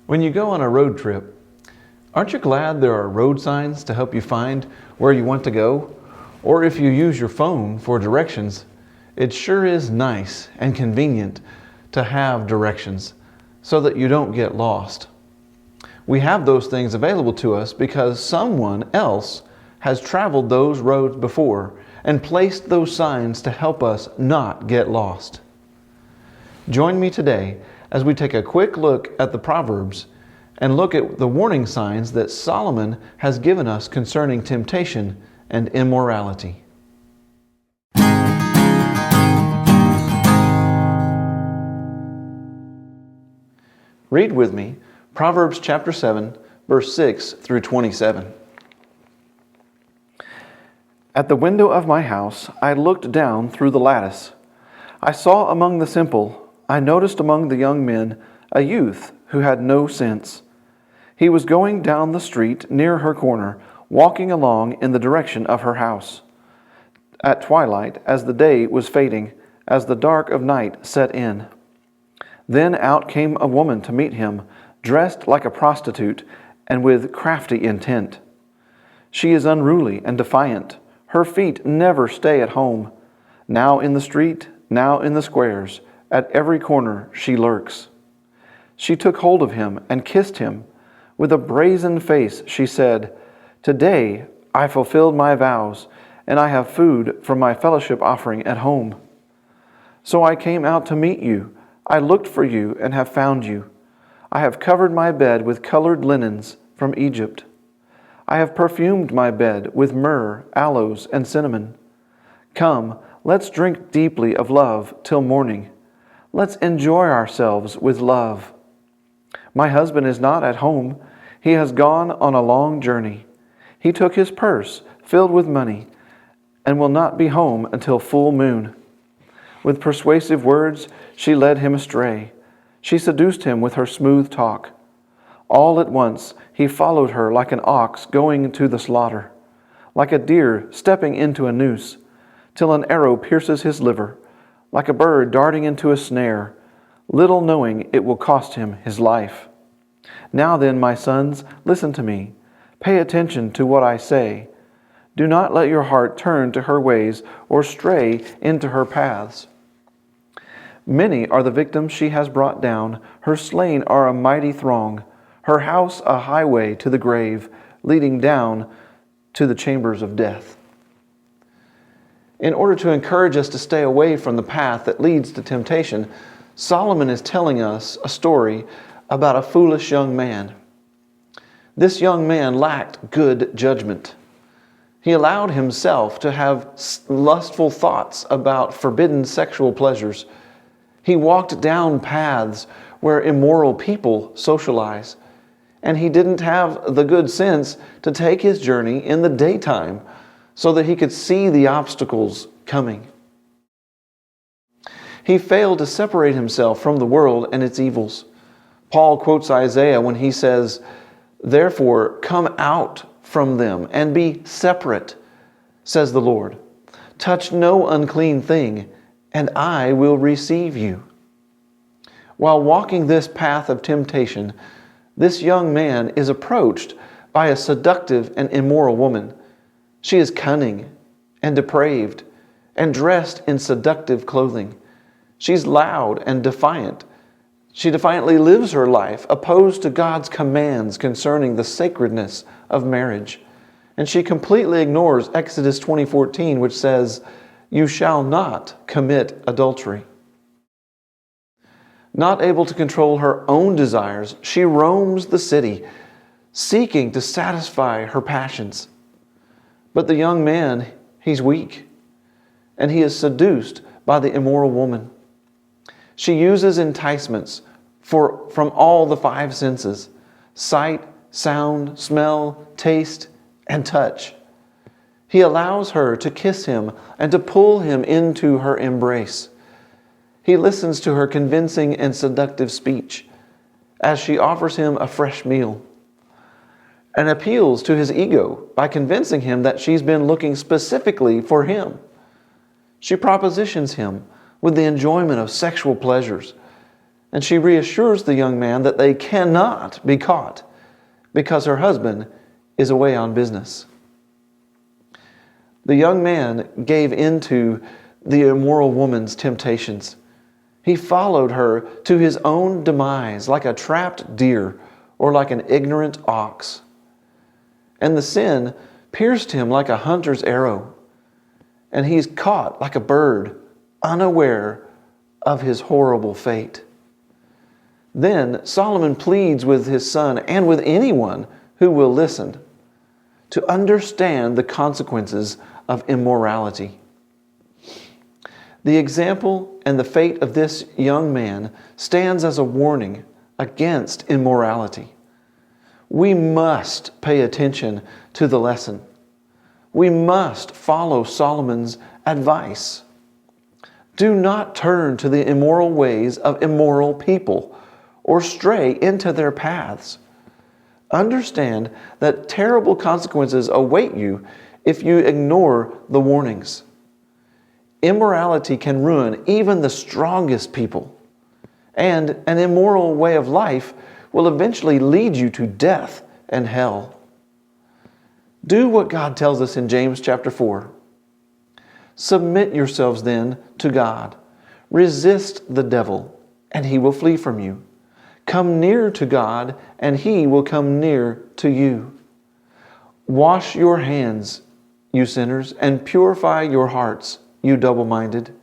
When you go on a road trip, aren't you glad there are road signs to help you find where you want to go? Or if you use your phone for directions, it sure is nice and convenient to have directions so that you don't get lost. We have those things available to us because someone else has traveled those roads before and placed those signs to help us not get lost. Join me today as we take a quick look at the Proverbs and look at the warning signs that Solomon has given us concerning temptation and immorality. Read with me Proverbs chapter 7, verse 6 through 27. At the window of my house I looked down through the lattice. I saw among the simple, I noticed among the young men, a youth who had no sense. He was going down the street near her corner, walking along in the direction of her house. At twilight, as the day was fading, as the dark of night set in. Then out came a woman to meet him, dressed like a prostitute and with crafty intent. She is unruly and defiant. Her feet never stay at home. Now in the street, now in the squares, at every corner she lurks. She took hold of him and kissed him. With a brazen face she said, "Today I fulfilled my vows, and I have food from my fellowship offering at home. So I came out to meet you. I looked for you and have found you. I have covered my bed with colored linens from Egypt. I have perfumed my bed with myrrh, aloes, and cinnamon. Come, let's drink deeply of love till morning. Let's enjoy ourselves with love. My husband is not at home. He has gone on a long journey. He took his purse filled with money and will not be home until full moon." With persuasive words, she led him astray. She seduced him with her smooth talk. All at once, he followed her like an ox going to the slaughter, like a deer stepping into a noose, till an arrow pierces his liver, like a bird darting into a snare, little knowing it will cost him his life. Now then, my sons, listen to me. Pay attention to what I say. Do not let your heart turn to her ways or stray into her paths. Many are the victims she has brought down. Her slain are a mighty throng. Her house a highway to the grave, leading down to the chambers of death. In order to encourage us to stay away from the path that leads to temptation, Solomon is telling us a story about a foolish young man. This young man lacked good judgment. He allowed himself to have lustful thoughts about forbidden sexual pleasures. He walked down paths where immoral people socialize, and he didn't have the good sense to take his journey in the daytime so that he could see the obstacles coming. He failed to separate himself from the world and its evils. Paul quotes Isaiah when he says, "Therefore come out from them and be separate, says the Lord. Touch no unclean thing, and I will receive you." While walking this path of temptation, this young man is approached by a seductive and immoral woman. She is cunning and depraved and dressed in seductive clothing. She's loud and defiant. She defiantly lives her life opposed to God's commands concerning the sacredness of marriage. And she completely ignores Exodus 20:14, which says, "You shall not commit adultery." Not able to control her own desires, she roams the city, seeking to satisfy her passions. But the young man, he's weak, and he is seduced by the immoral woman. She uses enticements from all the five senses: sight, sound, smell, taste, and touch. He allows her to kiss him and to pull him into her embrace. He listens to her convincing and seductive speech as she offers him a fresh meal, and appeals to his ego by convincing him that she's been looking specifically for him. She propositions him with the enjoyment of sexual pleasures And she reassures the young man that they cannot be caught because her husband is away on business. The young man gave into the immoral woman's temptations. He followed her to his own demise like a trapped deer or like an ignorant ox. And the sin pierced him like a hunter's arrow, and he's caught like a bird, unaware of his horrible fate. Then Solomon pleads with his son and with anyone who will listen to understand the consequences of immorality. The example and the fate of this young man stands as a warning against immorality. We must pay attention to the lesson. We must follow Solomon's advice. Do not turn to the immoral ways of immoral people or stray into their paths. Understand that terrible consequences await you if you ignore the warnings. Immorality can ruin even the strongest people, and an immoral way of life will eventually lead you to death and hell. Do what God tells us in James chapter 4. Submit yourselves then to God. Resist the devil, and he will flee from you. Come near to God, and he will come near to you. Wash your hands, you sinners, and purify your hearts, you double-minded.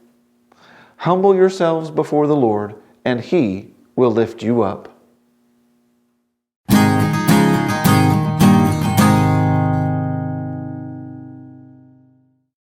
Humble yourselves before the Lord, and he will lift you up.